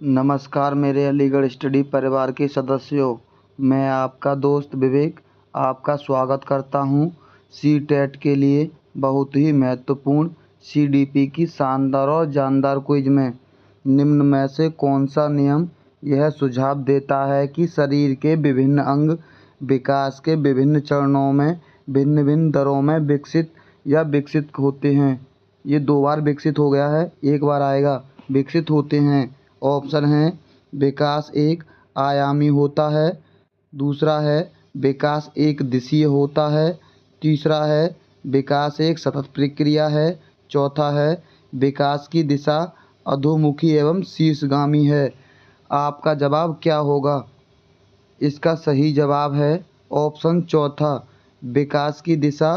नमस्कार मेरे अलीगढ़ स्टडी परिवार के सदस्यों, मैं आपका दोस्त विवेक आपका स्वागत करता हूं। सी-टेट के लिए बहुत ही महत्वपूर्ण सीडीपी की शानदार और जानदार क्विज में निम्न में से कौन सा नियम यह सुझाव देता है कि शरीर के विभिन्न अंग विकास के विभिन्न चरणों में भिन्न भिन्न दरों में विकसित होते हैं। ये 2 बार विकसित हो गया है, 1 बार आएगा। विकसित होते हैं। ऑप्शन है विकास एक आयामी होता है, दूसरा है विकास एक दिशीय होता है, तीसरा है विकास एक सतत प्रक्रिया है, चौथा है विकास की दिशा अधोमुखी एवं शीर्षगामी है। आपका जवाब क्या होगा? इसका सही जवाब है ऑप्शन चौथा, विकास की दिशा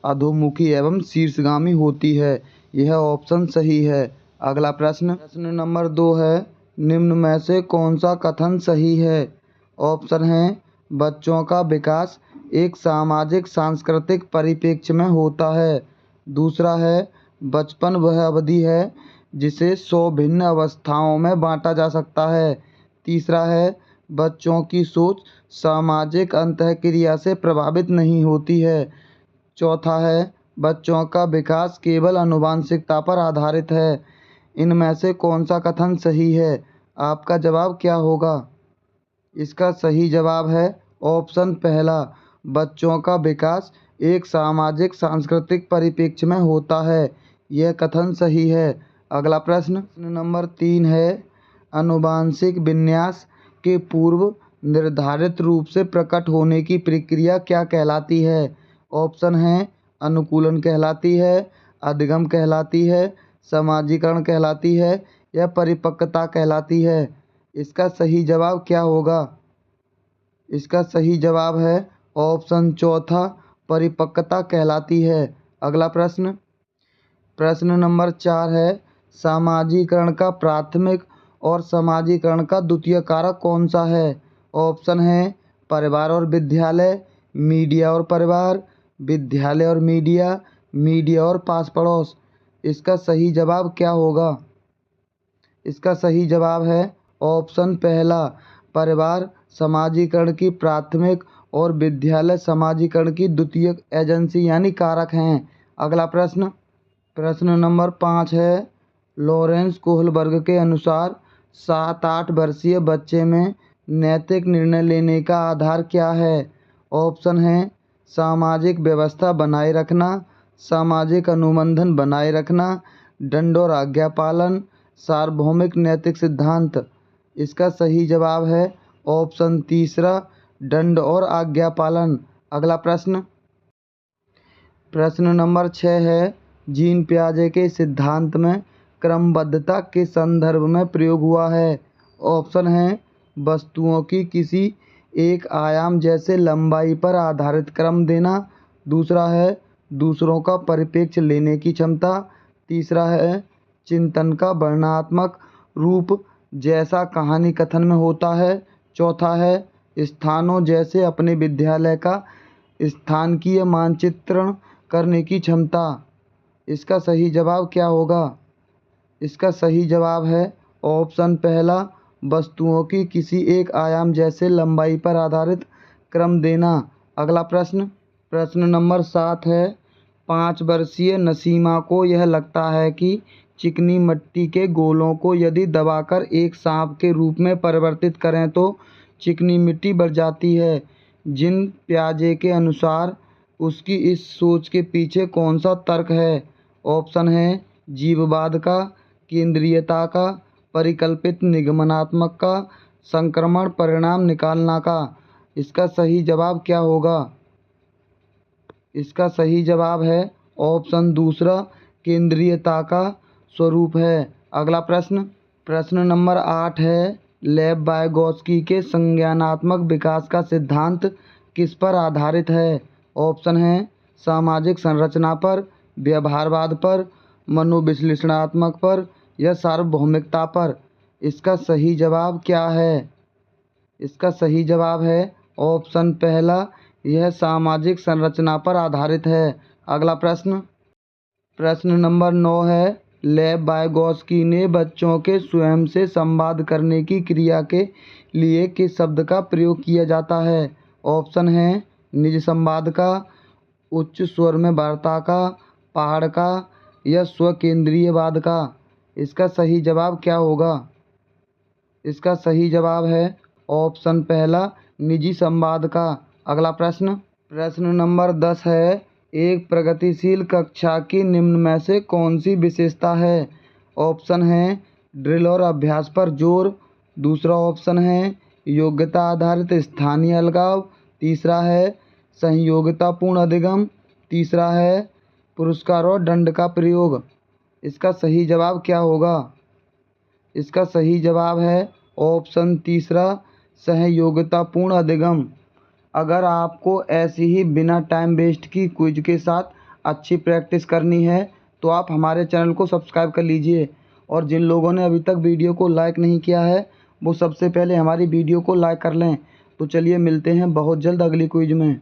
अधोमुखी एवं शीर्षगामी होती है। यह ऑप्शन सही है। अगला प्रश्न नंबर 2 है, निम्न में से कौन सा कथन सही है? ऑप्शन है बच्चों का विकास एक सामाजिक सांस्कृतिक परिप्रेक्ष्य में होता है, दूसरा है बचपन वह अवधि है जिसे 100 भिन्न अवस्थाओं में बांटा जा सकता है, तीसरा है बच्चों की सोच सामाजिक अंतःक्रिया से प्रभावित नहीं होती है, चौथा है बच्चों का विकास केवल आनुवंशिकता पर आधारित है। इनमें से कौन सा कथन सही है? आपका जवाब क्या होगा? इसका सही जवाब है ऑप्शन पहला, बच्चों का विकास एक सामाजिक सांस्कृतिक परिप्रेक्ष्य में होता है। यह कथन सही है। अगला प्रश्न नंबर 3 है, आनुवंशिक विन्यास के पूर्व निर्धारित रूप से प्रकट होने की प्रक्रिया क्या कहलाती है? ऑप्शन है अनुकूलन कहलाती है, अधिगम कहलाती है, समाजीकरण कहलाती है या परिपक्वता कहलाती है। इसका सही जवाब क्या होगा? इसका सही जवाब है ऑप्शन चौथा, परिपक्वता कहलाती है। अगला प्रश्न नंबर 4 है, समाजीकरण का प्राथमिक और समाजीकरण का द्वितीय कारक कौन सा है? ऑप्शन है परिवार और विद्यालय, मीडिया और परिवार, विद्यालय और मीडिया, मीडिया और पास पड़ोस। इसका सही जवाब क्या होगा? इसका सही जवाब है ऑप्शन पहला, परिवार समाजीकरण की प्राथमिक और विद्यालय समाजीकरण की द्वितीयक एजेंसी यानी कारक हैं। अगला प्रश्न नंबर 5 है, लॉरेंस कोहलबर्ग के अनुसार 7-8 वर्षीय बच्चे में नैतिक निर्णय लेने का आधार क्या है? ऑप्शन है सामाजिक व्यवस्था बनाए रखना, सामाजिक अनुबंधन बनाए रखना, दंड और आज्ञा पालन, सार्वभौमिक नैतिक सिद्धांत। इसका सही जवाब है ऑप्शन तीसरा, दंड और आज्ञा पालन। अगला प्रश्न नंबर 6 है, जीन पियाजे के सिद्धांत में क्रमबद्धता के संदर्भ में प्रयोग हुआ है। ऑप्शन है वस्तुओं की किसी एक आयाम जैसे लंबाई पर आधारित क्रम देना, दूसरा है दूसरों का परिप्रेक्ष्य लेने की क्षमता, तीसरा है चिंतन का वर्णनात्मक रूप जैसा कहानी कथन में होता है, चौथा है स्थानों जैसे अपने विद्यालय का स्थानकीय मानचित्रण करने की क्षमता। इसका सही जवाब क्या होगा? इसका सही जवाब है ऑप्शन पहला, वस्तुओं की किसी एक आयाम जैसे लंबाई पर आधारित क्रम देना। अगला प्रश्न नंबर 7 है, 5 वर्षीय नसीमा को यह लगता है कि चिकनी मिट्टी के गोलों को यदि दबाकर एक सांप के रूप में परिवर्तित करें तो चिकनी मिट्टी बढ़ जाती है। जीन पियाजे के अनुसार उसकी इस सोच के पीछे कौन सा तर्क है? ऑप्शन है जीववाद का, केंद्रीयता का, परिकल्पित निगमनात्मक का, संक्रमण परिणाम निकालना का। इसका सही जवाब क्या होगा? इसका सही जवाब है ऑप्शन दूसरा, केंद्रीयता का स्वरूप है। अगला प्रश्न नंबर 8 है, लेव वाइगोत्स्की के संज्ञानात्मक विकास का सिद्धांत किस पर आधारित है? ऑप्शन है सामाजिक संरचना पर, व्यवहारवाद पर, मनोविश्लेषणात्मक पर या सार्वभौमिकता पर। इसका सही जवाब क्या है? इसका सही जवाब है ऑप्शन पहला, यह सामाजिक संरचना पर आधारित है। अगला प्रश्न नंबर 9 है, लेव वाइगोत्स्की ने बच्चों के स्वयं से संवाद करने की क्रिया के लिए किस शब्द का प्रयोग किया जाता है? ऑप्शन है निज संवाद का, उच्च स्वर में वार्ता का, पहाड़ का या स्वकेंद्रीयवाद का। इसका सही जवाब क्या होगा? इसका सही जवाब है ऑप्शन पहला, निजी संवाद का। अगला प्रश्न नंबर 10 है, एक प्रगतिशील कक्षा की निम्न में से कौन सी विशेषता है? ऑप्शन है ड्रिल और अभ्यास पर जोर, दूसरा ऑप्शन है योग्यता आधारित स्थानीय अलगाव, तीसरा है सहयोगितापूर्ण अधिगम, तीसरा है पुरस्कार और दंड का प्रयोग। इसका सही जवाब क्या होगा? इसका सही जवाब है ऑप्शन तीसरा, सहयोगितापूर्ण अधिगम। अगर आपको ऐसी ही बिना टाइम वेस्ट की क्विज के साथ अच्छी प्रैक्टिस करनी है तो आप हमारे चैनल को सब्सक्राइब कर लीजिए, और जिन लोगों ने अभी तक वीडियो को लाइक नहीं किया है वो सबसे पहले हमारी वीडियो को लाइक कर लें। तो चलिए मिलते हैं बहुत जल्द अगली क्विज में।